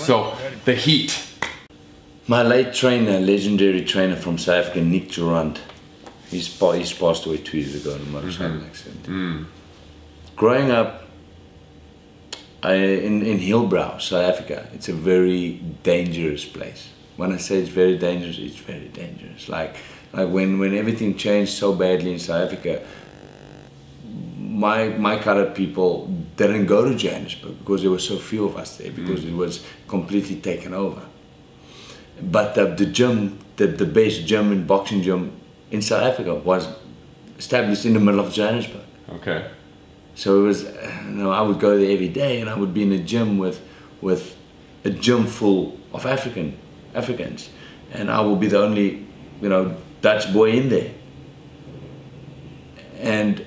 So the heat. My late trainer, legendary trainer from South Africa, Nick Durant, he's passed away 2 years ago in a motorcycle accident. Growing up in Hillbrow, South Africa, it's a very dangerous place. When I say it's very dangerous, it's very dangerous. Like when everything changed so badly in South Africa, my colored people didn't go to Johannesburg because there were so few of us there, because it was completely taken over. But the gym, the best German boxing gym in South Africa was established in the middle of Johannesburg. Okay. So it was, I would go there every day, and I would be in a gym with a gym full of Africans, and I would be the only, Dutch boy in there. And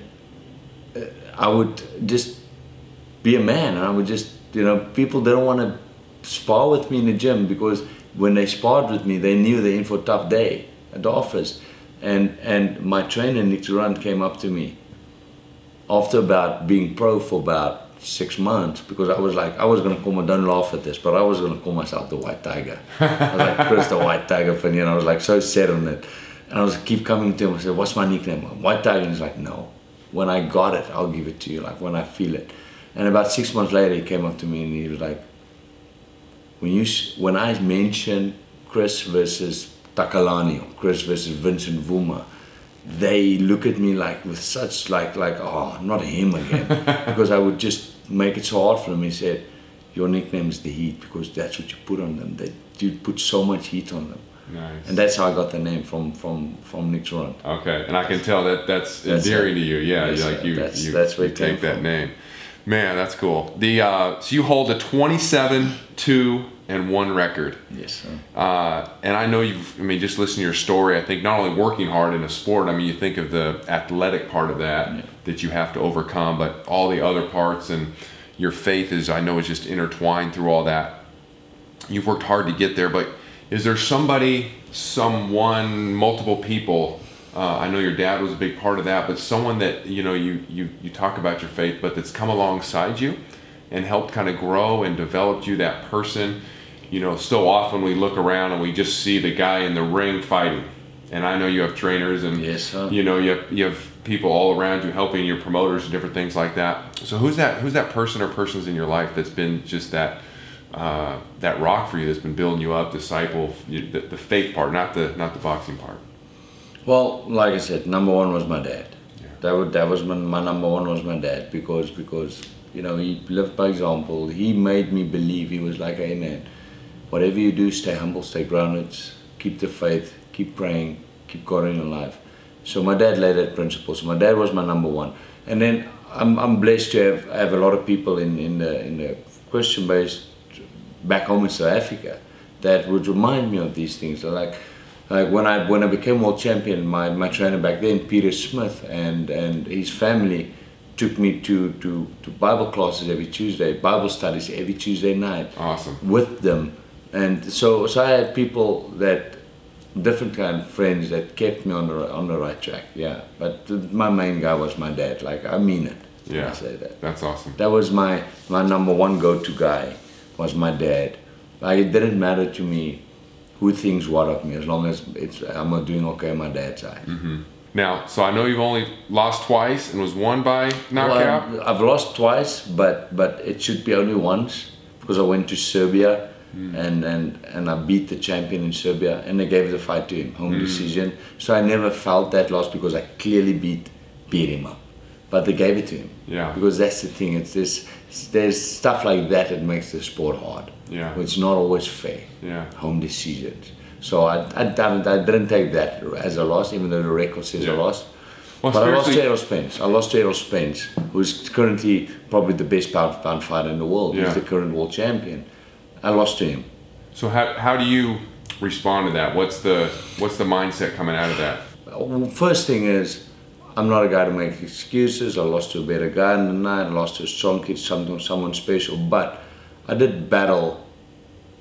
I would just be a man, and I would just, people didn't want to spar with me in the gym, because when they sparred with me, they knew they're in for a tough day at the office. And my trainer, Nick Durant, came up to me after about being pro for about 6 months, because I was going to call my, don't laugh at this, but I was going to call myself the White Tiger. I was like, Chris the White Tiger Van Heerden, and I was like so set on it. And I was keep coming to him, I said, what's my nickname? White Tiger. And he's like, no, when I got it, I'll give it to you, like when I feel it. And about 6 months later, he came up to me and he was like, when I mention Chris versus Takalani, or Chris versus Vincent Vuma, they look at me like with such oh, not him again. Because I would just make it so hard for them. He said, your nickname is the Heat, because that's what you put on them. You put so much heat on them. Nice. And that's how I got the name from Nick Durant. Okay, and I can tell that's endearing to you. Yeah, that's, you take that name. Man, that's cool. So you hold a 27-2-1 record. Yes, sir. And I know just listen to your story, I think not only working hard in a sport, you think of the athletic part of that, that you have to overcome, but all the other parts, and your faith is just intertwined through all that. You've worked hard to get there, but is there someone, multiple people, I know your dad was a big part of that, but someone that, you talk about your faith, but that's come alongside you and helped kind of grow and developed you, that person? So often we look around and we just see the guy in the ring fighting. And I know you have trainers, and yes, sir. you have people all around you helping, your promoters and different things like that. So who's that person or persons in your life that's been just that rock for you, that's been building you up, disciple, the faith part, not the boxing part? Well, like I said, number one was my dad. Yeah. That was my number one was my dad, because he lived by example. He made me believe. He was like, hey man, whatever you do, stay humble, stay grounded, keep the faith, keep praying, keep God in your life. So my dad laid that principle. So my dad was my number one. And then I'm blessed to have a lot of people in the Christian base back home in South Africa that would remind me of these things. Like when I became world champion, my trainer back then, Peter Smith, and his family took me to Bible classes every Tuesday, Bible studies every Tuesday night. Awesome. With them. And so I had people different kind of friends that kept me on the right track. Yeah, but my main guy was my dad. Like, I mean it. Yeah, I say that. That's awesome. That was my number one go-to guy, was my dad. Like, it didn't matter to me who thinks what of me, as long as I'm doing okay on my dad's side. Mm-hmm. Now, so I know you've only lost twice and was won by knockout. Well, I've lost twice, but it should be only once, because I went to Serbia and I beat the champion in Serbia, and they gave the fight to him, home decision. So I never felt that loss, because I clearly beat him up. But they gave it to him. Yeah. Because that's the thing. There's stuff like that that makes the sport hard. Yeah. It's not always fair. Yeah. Home decisions. So I didn't take that as a loss, even though the record says I lost. Well, but I lost to Errol Spence. I lost to Errol Spence, who's currently probably the best pound fighter in the world. Yeah. He's the current world champion. I lost to him. So how do you respond to that? What's the mindset coming out of that? Well, first thing is, I'm not a guy to make excuses. I lost to a better guy in the night. I lost to a strong kid, someone special. But I did battle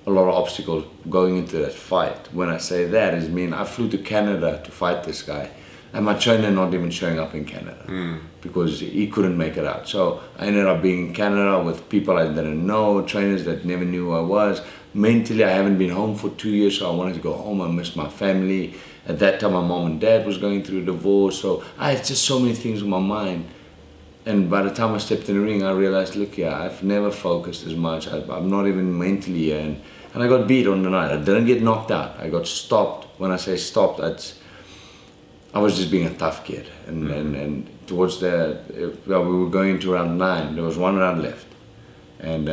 a lot of obstacles going into that fight. When I say that, I flew to Canada to fight this guy. and my trainer not even showing up in Canada because he couldn't make it out. So I ended up being in Canada with people I didn't know, trainers that never knew who I was. Mentally, I haven't been home for 2 years, so I wanted to go home. I missed my family. At that time, my mom and dad was going through a divorce, so I had just so many things in my mind. And by the time I stepped in the ring, I realized, look, yeah, I've never focused as much. I'm not even mentally here. And I got beat on the night. I didn't get knocked out. I got stopped. When I say stopped, I was just being a tough kid. And towards well, we were going into round 9. There was 1 round left. And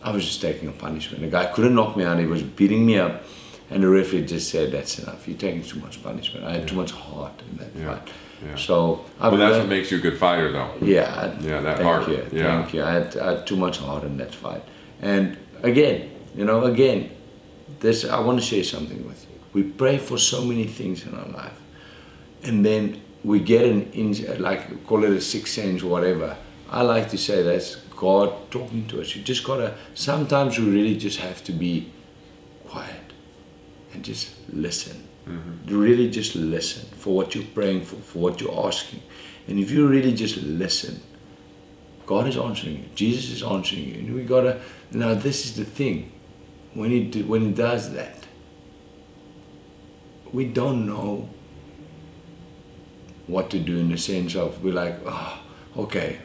I was just taking a punishment. The guy couldn't knock me out. He was beating me up. And the referee just said, that's enough. You're taking too much punishment. I had too much heart in that fight. Yeah. So well, that's what makes you a good fighter, though. Yeah. That thank heart. You, yeah. Thank you. I had too much heart in that fight. And again, I want to share something with you. We pray for so many things in our life, and then we get like call it a sixth sense or whatever. I like to say that's God talking to us. You just gotta. Sometimes you really just have to be quiet and just listen. You really just listen for what you're praying for what you're asking. And if you really just listen, God is answering you. Jesus is answering you. And we gotta, now this is the thing. When he does that, we don't know what to do, in the sense of, we're like, oh, okay.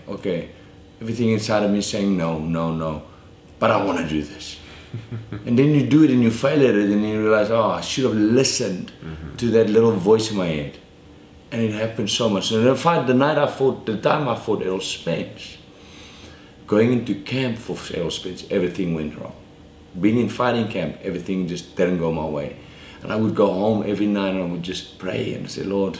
Everything inside of me is saying no, but I want to do this. And then you do it and you fail at it, and you realize, oh, I should have listened to that little voice in my head. And it happened so much. So the time I fought Errol Spence, going into camp for Errol Spence, everything went wrong. Being in fighting camp, everything just didn't go my way. And I would go home every night and I would just pray and say, Lord,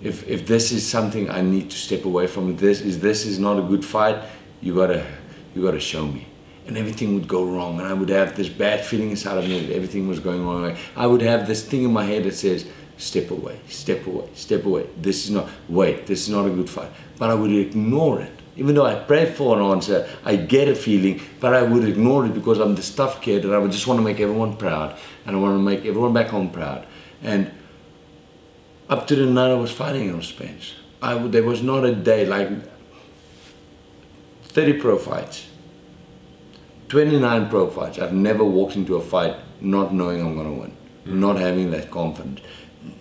if this is something I need to step away from, if this is not a good fight, you gotta show me. And everything would go wrong, and I would have this bad feeling inside of me that everything was going wrong. I would have this thing in my head that says, step away, step away, step away. This is not a good fight. But I would ignore it. Even though I pray for an answer, I get a feeling, but I would ignore it because I'm this tough kid and I would just want to make everyone proud, and I want to make everyone back home proud. And up to the night I was fighting Errol Spence, there was not a day, like 30 pro fights, 29 pro fights. I've never walked into a fight not knowing I'm going to win, not having that confidence.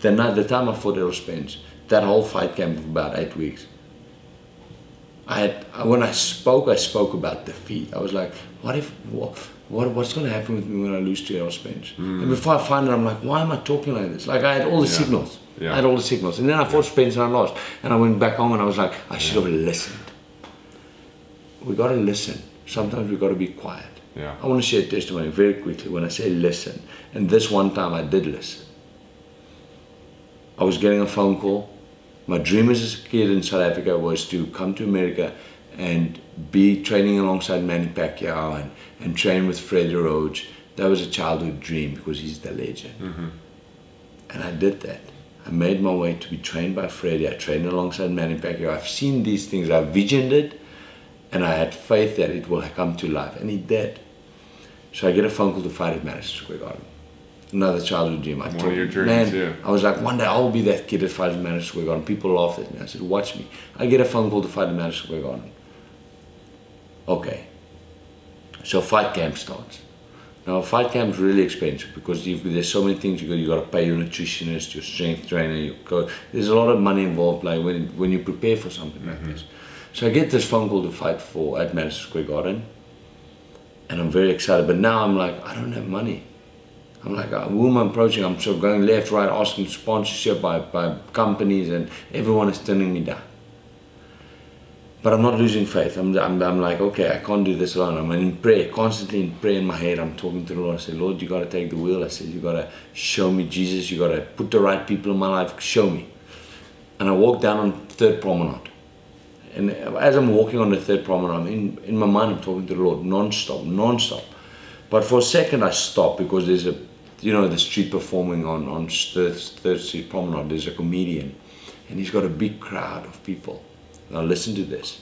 The time I fought Errol Spence, that whole fight camp of about 8 weeks, when I spoke about defeat. I was like, what's going to happen with me when I lose to Errol Spence? And before I find it, I'm like, why am I talking like this? Like, I had all the signals. I had all the signals. And then I fought Spence and I lost. And I went back home and I was like, I should have listened. We got to listen. Sometimes we got to be quiet. I want to share a testimony very quickly when I say listen. And this one time I did listen. I was getting a phone call. My dream as a kid in South Africa was to come to America and be training alongside Manny Pacquiao and train with Freddie Roach. That was a childhood dream because he's the legend. And I did that. I made my way to be trained by Freddie. I trained alongside Manny Pacquiao. I've seen these things. I visioned it. And I had faith that it will come to life, and it did. So I get a phone call to fight at Madison Square Garden. Another childhood dream. One of your dreams, I was like, one day I'll be that kid that fights at Madison Square Garden. People laughed at me. I said, watch me. I get a phone call to fight at Madison Square Garden. Okay. So fight camp starts. Now fight camp is really expensive because there's so many things you got to pay your nutritionist, your strength trainer, your coach. There's a lot of money involved, like when you prepare for something like this. So I get this phone call to fight at Madison Square Garden, and I'm very excited. But now I'm like, I don't have money. I'm like, who am I approaching? I'm so going left, right, asking sponsorship by companies, and everyone is turning me down. But I'm not losing faith. I'm like, okay, I can't do this alone. I'm in prayer, constantly in prayer in my head. I'm talking to the Lord. I say, Lord, you got to take the wheel. I said, you got to show me Jesus. You got to put the right people in my life. Show me. And I walk down on Third Promenade. And as I'm walking on the Third Promenade, in my mind I'm talking to the Lord non-stop. But for a second I stop because there's the street performing on Third Street Promenade. There's a comedian, and he's got a big crowd of people. Now listen to this.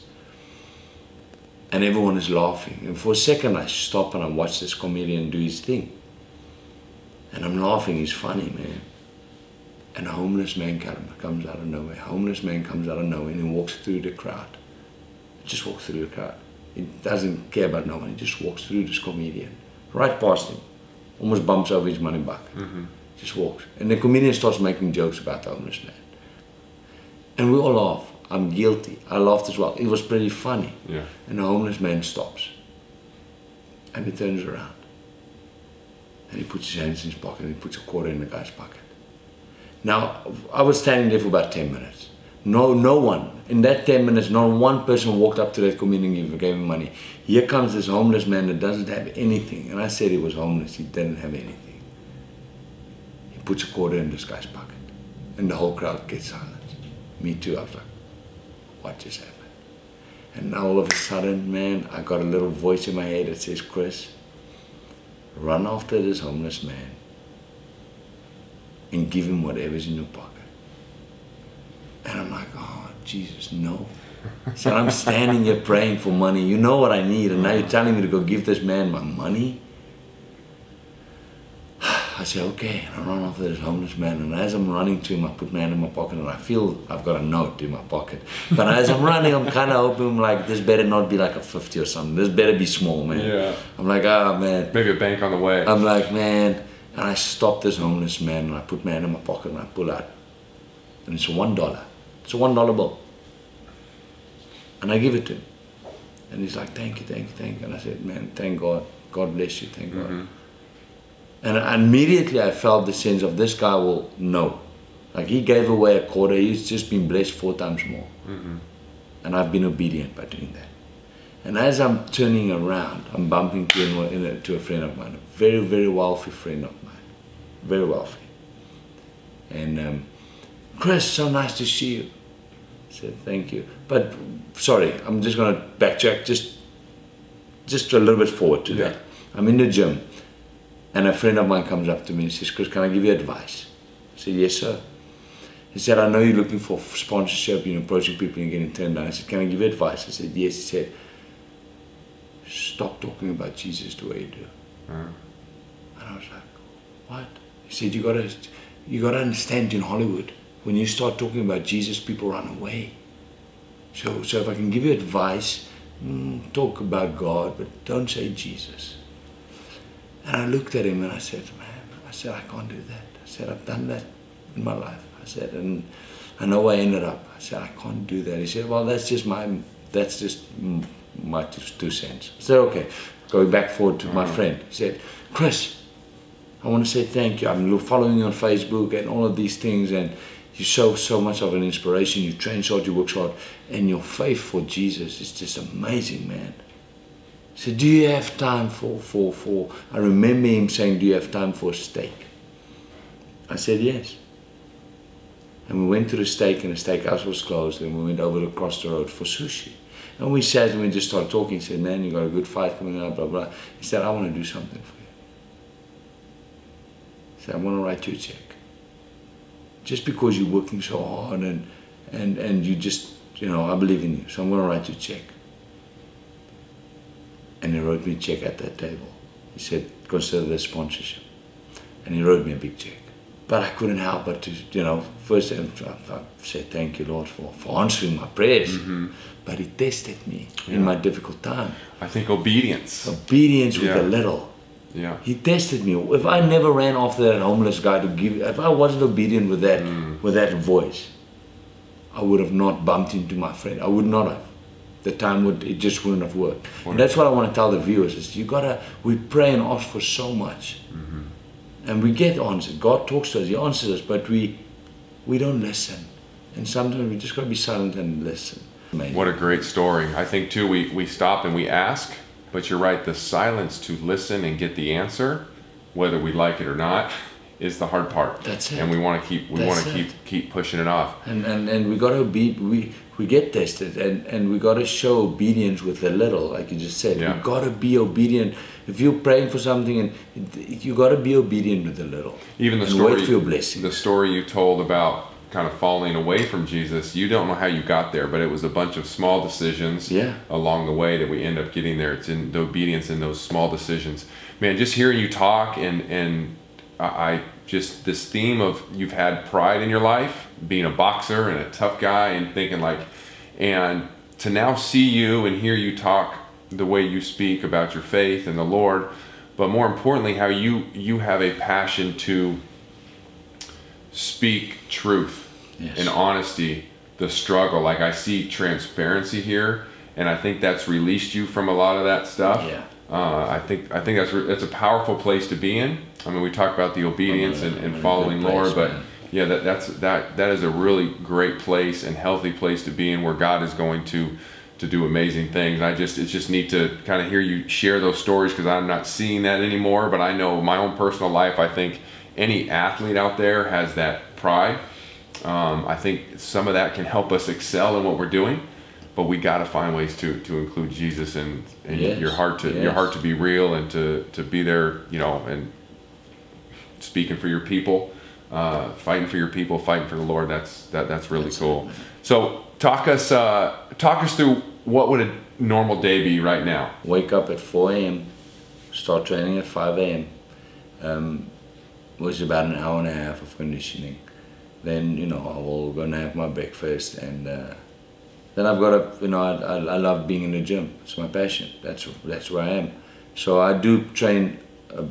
And everyone is laughing. And for a second I stop and I watch this comedian do his thing. And I'm laughing. He's funny, man. And a homeless man comes out of nowhere. A homeless man comes out of nowhere and he walks through the crowd. He just walks through the crowd. He doesn't care about no one. He just walks through this comedian, right past him. Almost bumps over his money bucket. Just walks. And the comedian starts making jokes about the homeless man. And we all laugh. I'm guilty. I laughed as well. It was pretty funny. Yeah. And the homeless man stops. And he turns around. And he puts his hands in his pocket and he puts a quarter in the guy's pocket. Now, I was standing there for about 10 minutes. No one, in that 10 minutes, not one person walked up to that comedian and gave him money. Here comes this homeless man that doesn't have anything. And I said he was homeless, he didn't have anything. He puts a quarter in this guy's pocket. And the whole crowd gets silent. Me too, I was like, what just happened? And now all of a sudden, man, I got a little voice in my head that says, Chris, run after this homeless man and give him whatever's in your pocket. And I'm like, oh, Jesus, no. So I'm standing here praying for money. You know what I need, and now you're telling me to go give this man my money? I say, okay, and I run after this homeless man, and as I'm running to him, I put my hand in my pocket, and I feel I've got a note in my pocket. But as I'm running, I'm kind of hoping, like, this better not be like a 50 or something. This better be small, man. Yeah. I'm like, oh, man. Maybe a bank on the way. I'm like, man. And I stop this homeless man, and I put my hand in my pocket, and I pull out. And it's $1. It's a $1 bill. And I give it to him. And he's like, thank you, thank you, thank you. And I said, man, thank God. God bless you, thank God. And immediately I felt the sense of this guy will know. Like, he gave away a quarter, he's just been blessed 4 times more. And I've been obedient by doing that. And as I'm turning around, I'm bumping to a friend of mine, a very, very wealthy friend of mine. Very wealthy. And Chris, so nice to see you. I said, thank you. But, sorry, I'm just going to backtrack just a little bit forward to that. I'm in the gym. And a friend of mine comes up to me and says, Chris, can I give you advice? I said, yes, sir. He said, I know you're looking for sponsorship, you're approaching people and getting turned down. I said, can I give you advice? I said, yes. He said, stop talking about Jesus the way you do. And I was like, what? He said, you gotta understand, in Hollywood, when you start talking about Jesus, people run away. So if I can give you advice, talk about God, but don't say Jesus. And I looked at him and I said, man, I can't do that. I said, I've done that in my life. I said, and I know I ended up. I said, I can't do that. He said, well, that's just my 2 cents. I said, okay. Going back forward to my friend. He said, Chris, I want to say thank you. I'm following you on Facebook and all of these things, and you show so much of an inspiration. You train hard, you work hard, and your faith for Jesus is just amazing, man. He said, do you have time for I remember him saying, do you have time for a steak? I said, yes. And we went to the steak, and the steakhouse was closed, and we went over across the road for sushi. And we sat and we just started talking. He said, man, you got a good fight coming up, blah, blah. He said, I want to do something for you. He said, I want to write you a check. Just because you're working so hard and you just, you know, I believe in you, so I'm going to write you a check. And he wrote me a check at that table. He said, consider this sponsorship. And he wrote me a big check. But I couldn't help but to, you know, first I said, thank you, Lord, for answering my prayers. But he tested me in my difficult time. I think obedience. Obedience with a little. Yeah. He tested me. If I never ran after that homeless guy to give, if I wasn't obedient with that voice, I would have not bumped into my friend. I would not have. The time it just wouldn't have worked. And that's what I want to tell the viewers is we pray and ask for so much. And we get answered. God talks to us, he answers us, but we don't listen. And sometimes we just got to be silent and listen. Amazing. What a great story. I think too, we stop and we ask, but you're right, the silence to listen and get the answer, whether we like it or not, is the hard part. That's it. And we want to keep pushing it off. And we got to we get tested, and we got to show obedience with a little, like you just said. We got to be obedient. If you're praying for something, and you got to be obedient with a little. Even the and story, wait for your blessing. The story you told about kind of falling away from Jesus, you don't know how you got there, but it was a bunch of small decisions along the way that we end up getting there. It's in the obedience in those small decisions. Man, just hearing you talk and I just, this theme of you've had pride in your life, being a boxer and a tough guy, and thinking like, and to now see you and hear you talk the way you speak about your faith and the Lord, but more importantly, how you have a passion to speak truth and honesty, the struggle. Like, I see transparency here, and I think that's released you from a lot of that stuff. I think that's a powerful place to be in. I mean, we talk about the obedience and following Lord, but yeah, that is a really great place and healthy place to be in, where God is going to do amazing things. It's just neat to kind of hear you share those stories, because I'm not seeing that anymore. But I know my own personal life, I think any athlete out there has that pride. I think some of that can help us excel in what we're doing, but we got to find ways to include Jesus and your heart to be real, and to be there, you know, and speaking for your people, fighting for your people, fighting for the Lord. That's really cool. So talk us through, what would a normal day be right now? Wake up at 4 a.m., start training at 5 a.m. Was about an hour and a half of conditioning. Then, you know, I will go and have my breakfast, and then I've got to, you know, I love being in the gym. It's my passion. That's where I am. So I do train a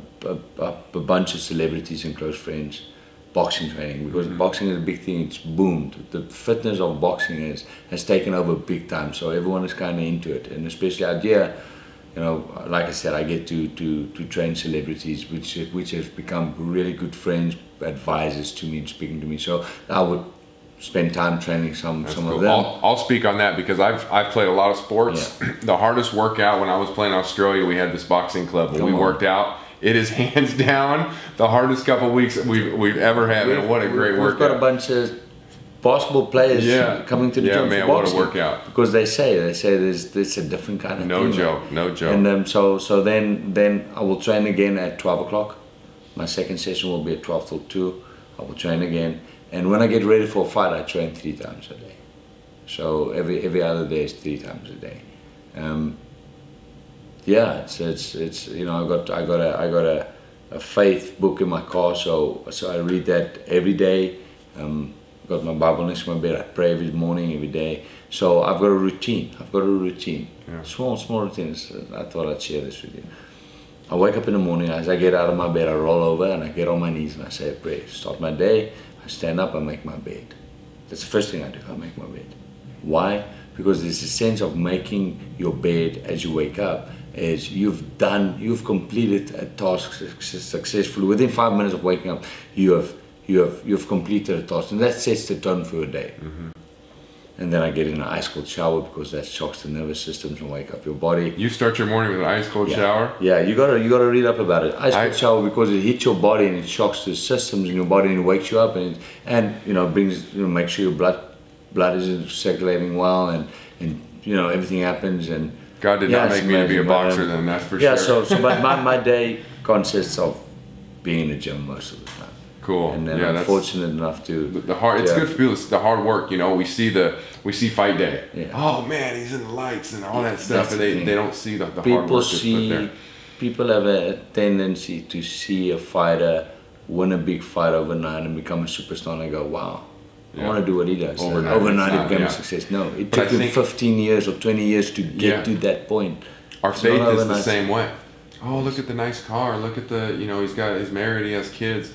bunch of celebrities and close friends, boxing training, because boxing is a big thing. It's boomed. The fitness of boxing has taken over big time. So everyone is kind of into it, and especially out here, you know, like I said, I get to train celebrities, which have become really good friends, advisors to me, and speaking to me. So I would spend time training some of them. I'll speak on that, because I've played a lot of sports. The hardest workout when I was playing in Australia, we had this boxing club when we worked out. It is hands down the hardest couple of weeks we've ever had. And what a great workout. We've got a bunch of basketball players coming to the gym for boxing. What a workout. Because they say there's a different kind of no thing. No joke. And so then I will train again at 12 o'clock. My second session will be at 12 till 2. I will train again. And when I get ready for a fight, I train 3 times a day. So every other day is 3 times a day. It's you know, I got a faith book in my car, so I read that every day. Got my Bible next to my bed. I pray every morning, every day. So I've got a routine. Yeah. Small routines. I thought I'd share this with you. I wake up in the morning. As I get out of my bed, I roll over and I get on my knees and I say a prayer. Start my day. I stand up. I make my bed. That's the first thing I do. I make my bed. Why? Because there's a sense of making your bed as you wake up. As you've completed a task successfully. Within 5 minutes of waking up, you've completed a task, and that sets the tone for your day. And then I get in an ice cold shower, because that shocks the nervous system and wake up your body. You start your morning with an ice cold shower? Yeah, you gotta read up about it. Ice cold shower, because it hits your body and it shocks the systems in your body and it wakes you up, and you know, brings, you know, makes sure your blood is circulating well, and you know, everything happens. And God did not make me to be a boxer, then, that's for sure. But my day consists of being in the gym most of the time. Cool. And then I'm fortunate enough to it's good for people. The hard work, you know. We see fight day. Yeah. Oh man, he's in the lights and all that stuff, and they don't see the hard work that's put there. People have a tendency to see a fighter win a big fight overnight and become a superstar, and they go, wow, I want to do what he does. Overnight he became a success. No, it took him 15 years or 20 years to get to that point. Our faith is the same way. Oh, look at the nice car. Look at the, you know, he's married, he has kids.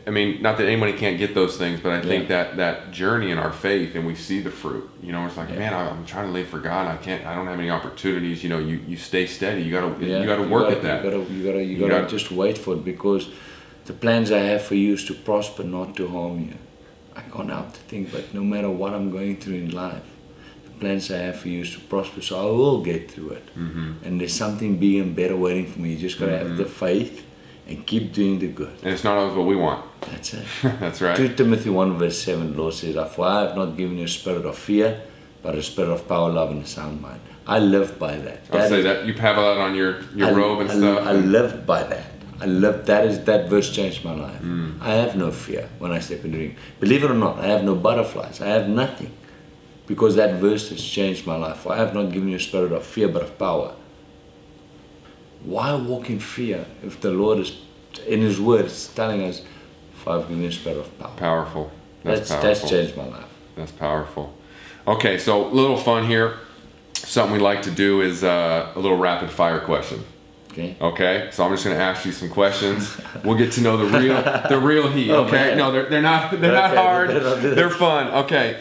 I mean, not that anybody can't get those things, but I think that journey in our faith, and we see the fruit. You know, it's like, man, I'm trying to live for God. I don't have any opportunities. You know, you stay steady. You gotta work at that. You gotta just wait for it, because the plans I have for you is to prosper, not to harm you. I can't help to think, but no matter what I'm going through in life, the plans I have for you is to prosper, so I will get through it. And there's something big and better waiting for me. You just gotta have the faith and keep doing the good. And it's not always what we want. That's it. That's right. 2 Timothy 1 verse 7, the Lord says, for I have not given you a spirit of fear, but a spirit of power, love, and a sound mind. I live by that. I'll say that. You have that on your robe and stuff. I live by that. That verse changed my life. I have no fear when I step in the ring. Believe it or not, I have no butterflies. I have nothing. Because that verse has changed my life. For I have not given you a spirit of fear, but of power. Why walk in fear if the Lord has in his words, telling us 5 Guinness Barrel of power. Powerful. Powerful. That's changed my life. That's powerful. Okay, so a little fun here. Something we like to do is a little rapid fire question. Okay. Okay, so I'm just going to ask you some questions. We'll get to know the real he. Okay, no, they're not hard. They're fun. Okay.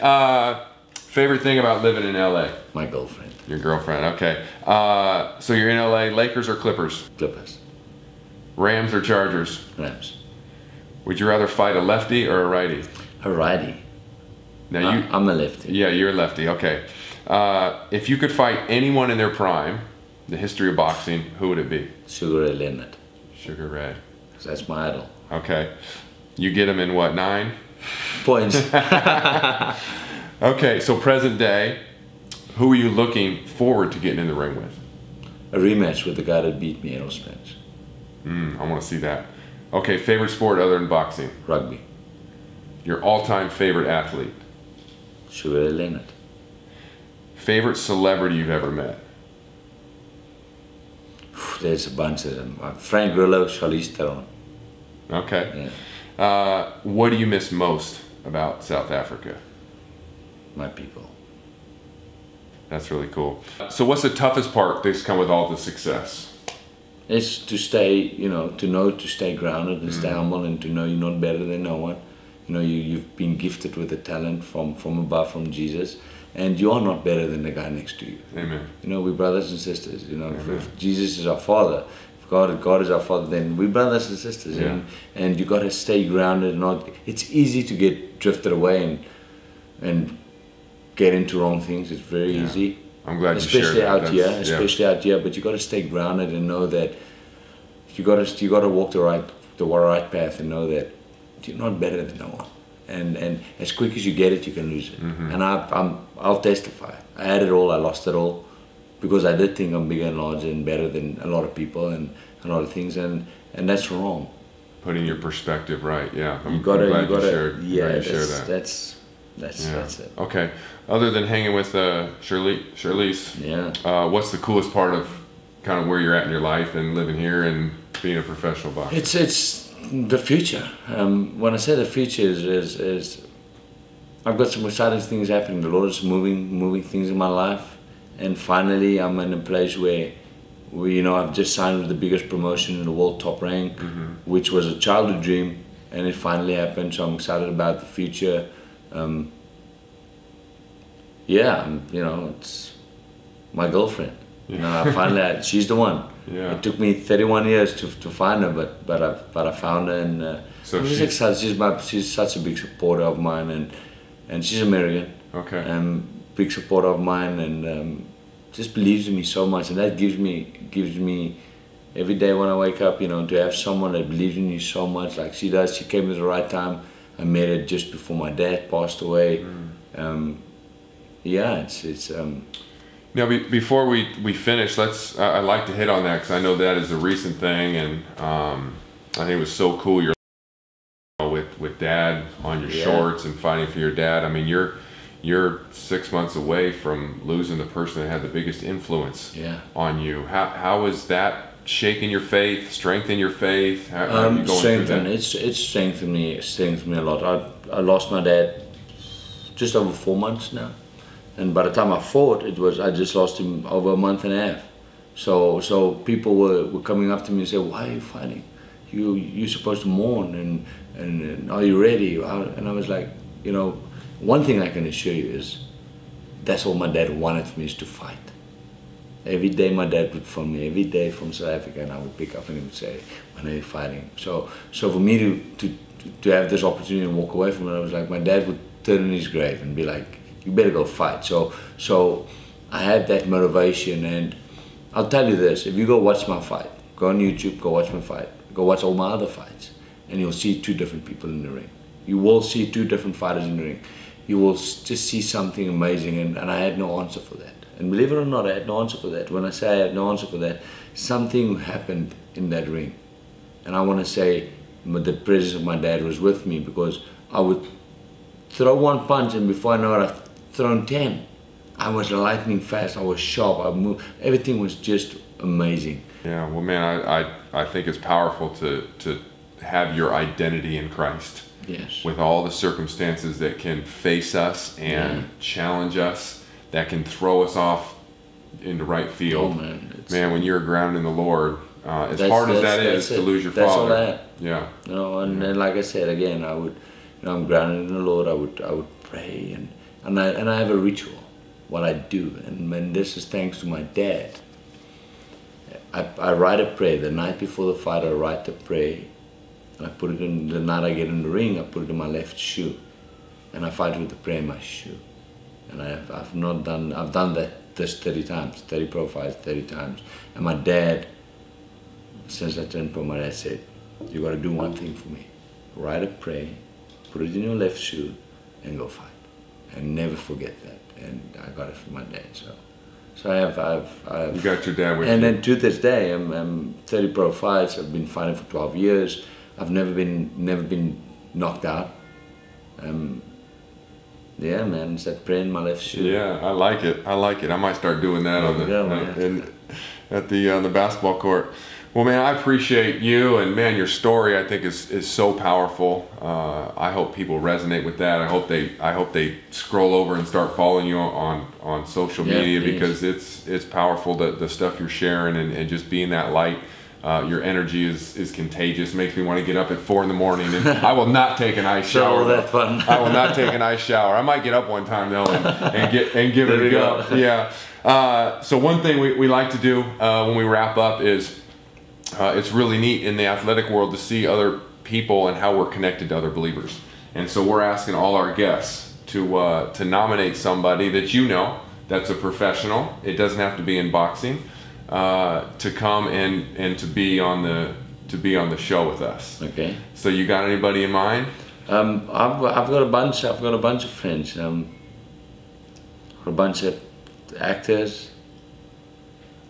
Favorite thing about living in LA? My girlfriend. Your girlfriend. Okay. So you're in LA. Lakers or Clippers? Clippers. Rams or Chargers? Rams. Would you rather fight a lefty or a righty? A righty. Now I'm a lefty. Yeah, you're a lefty. Okay. If you could fight anyone in their prime, the history of boxing, who would it be? Sugar Ray Leonard. Sugar Ray. That's my idol. Okay. You get him in what, 9 points? Okay, so present day, who are you looking forward to getting in the ring with? A rematch with the guy that beat me, Errol Spence. I want to see that. Okay, favorite sport other than boxing? Rugby. Your all-time favorite athlete? Sugar Ray Leonard. Favorite celebrity you've ever met? There's a bunch of them. Frank Grillo, Charlize Theron. Okay. Yeah. What do you miss most about South Africa? My people. That's really cool. So what's the toughest part that's come with all the success? It's to stay, to stay grounded and stay humble, and to know you're not better than no one. You've been gifted with a talent from above, from Jesus, and you are not better than the guy next to you. Amen. We're brothers and sisters. If Jesus is our Father, if God is our Father, then we're brothers and sisters. Yeah. And you got to stay grounded. It's easy to get drifted away and get into wrong things. It's very easy. I'm glad you shared that. Especially out here. But you got to stay grounded and know that you got to walk the right path and know that you're not better than no one. And as quick as you get it, you can lose it. And I'll testify. I had it all, I lost it all, because I did think I'm bigger and larger and better than a lot of people and a lot of things, and that's wrong. Putting your perspective right, yeah. You gotta share that. That's it. Okay. Other than hanging with Charlize, what's the coolest part of kind of where you're at in your life and living here and being a professional boxer? It's the future. When I say the future is I've got some exciting things happening. The Lord is moving things in my life, and finally I'm in a place where I've just signed with the biggest promotion in the world, Top Rank, which was a childhood dream, and it finally happened. So I'm excited about the future. It's my girlfriend. She's the one. Yeah. It took me 31 years to find her, but I found her, and so she's such a big supporter of mine, and she's American. Okay. Big supporter of mine, and just believes in me so much, and that gives me every day when I wake up, to have someone that believes in you so much like she does. She came at the right time. I met her just before my dad passed away. Now, before we finish, I'd like to hit on that, because I know that is a recent thing, and I think it was so cool. You're with Dad on your shorts and fighting for your dad. I mean, you're 6 months away from losing the person that had the biggest influence on you. How is that shaking your faith, strengthen your faith? How are you going through that? It's strengthened me a lot. I lost my dad just over 4 months now, and by the time I fought, I just lost him over a month and a half. So people were coming up to me and said, "Why are you fighting? You're supposed to mourn, and are you ready?" And I was like, one thing I can assure you is that's all my dad wanted for me, is to fight. Every day my dad would phone me, every day from South Africa, and I would pick up and he would say, "When are you fighting?" So for me to have this opportunity and walk away from it, I was like, my dad would turn in his grave and be like, "You better go fight." So I had that motivation, and I'll tell you this: if you go watch my fight, go on YouTube, go watch my fight, go watch all my other fights, and you'll see 2 different people in the ring. You will see 2 different fighters in the ring. You will just see something amazing, and I had no answer for that. And believe it or not, I had no answer for that. When I say I had no answer for that, something happened in that ring. And I want to say the presence of my dad was with me, because I would throw one punch, and before I know it, I've thrown 10. I was lightning fast. I was sharp. I moved. Everything was just amazing. Yeah. Well, man, I think it's powerful to have your identity in Christ. Yes. With all the circumstances that can face us and challenge us, that can throw us off into right field. Oh, man. Man, when you're grounded in the Lord, as hard as that is to lose your father. That's all that. Yeah. You know, and like I said again, I would, you know, I'm grounded in the Lord. I would pray, and I have a ritual, what I do, and this is thanks to my dad. I write a prayer the night before the fight. I write the prayer, and I put it in the night I get in the ring. I put it in my left shoe, and I fight with the prayer in my shoe. And I've done that this 30 times, 30 pro fights, 30 times. And my dad, since I turned pro, my dad said, you got to do one thing for me. Write a prayer, put it in your left shoe, and go fight. And never forget that. And I got it from my dad. So I've you got your dad with you. And then to this day, I'm 30 pro fights. I've been fighting for 12 years. I've never been knocked out. Yeah, man, it's that prayer in my left shoe. Yeah, I like it. I like it. I might start doing that on the basketball court. Well, man, I appreciate you, and man, your story I think is so powerful. I hope people resonate with that. I hope they scroll over and start following you on social media, because it's powerful, the stuff you're sharing, and just being that light. Your energy is contagious. Makes me want to get up at 4 in the morning, and I will not take an ice shower. That fun. I will not take an ice shower. I might get up one time though and give it a go. Yeah. So one thing we like to do when we wrap up is it's really neat in the athletic world to see other people and how we're connected to other believers. And so we're asking all our guests to nominate somebody that you know that's a professional. It doesn't have to be in boxing. To come and to be on the show with us. Okay. So you got anybody in mind? I've got a bunch. I've got a bunch of friends. A bunch of actors.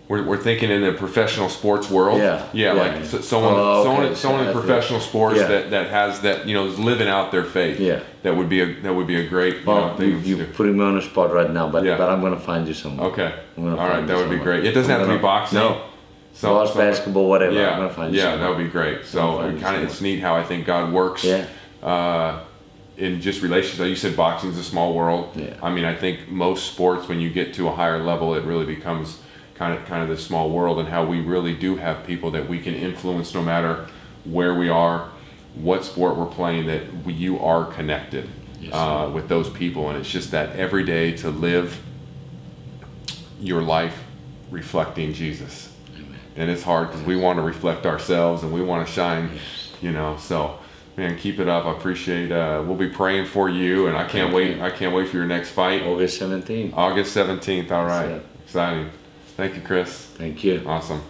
We're thinking in the professional sports world. Yeah. Like someone in professional sports that has that, you know, is living out their faith. Yeah. That would be a great thing. You're putting me on the spot right now, but I'm gonna find you someone. Okay. All right, that would be great. It doesn't have to be boxing. No. Sports, basketball, whatever. Yeah. I'm gonna find you someone. That would be great. So it's neat how I think God works. In just relationships. Like you said, boxing is a small world. Yeah. I mean, I think most sports, when you get to a higher level, it really becomes kind of this small world, and how we really do have people that we can influence no matter where we are, what sport we're playing, that you are connected with those people. And it's just that every day to live your life reflecting Jesus. Amen. And it's hard because we want to reflect ourselves and we want to shine, you know. So man, keep it up. I appreciate we'll be praying for you, and I can't wait for your next fight. August 17th. August 17th. All right. Exciting. Thank you, Chris. Thank you. Awesome.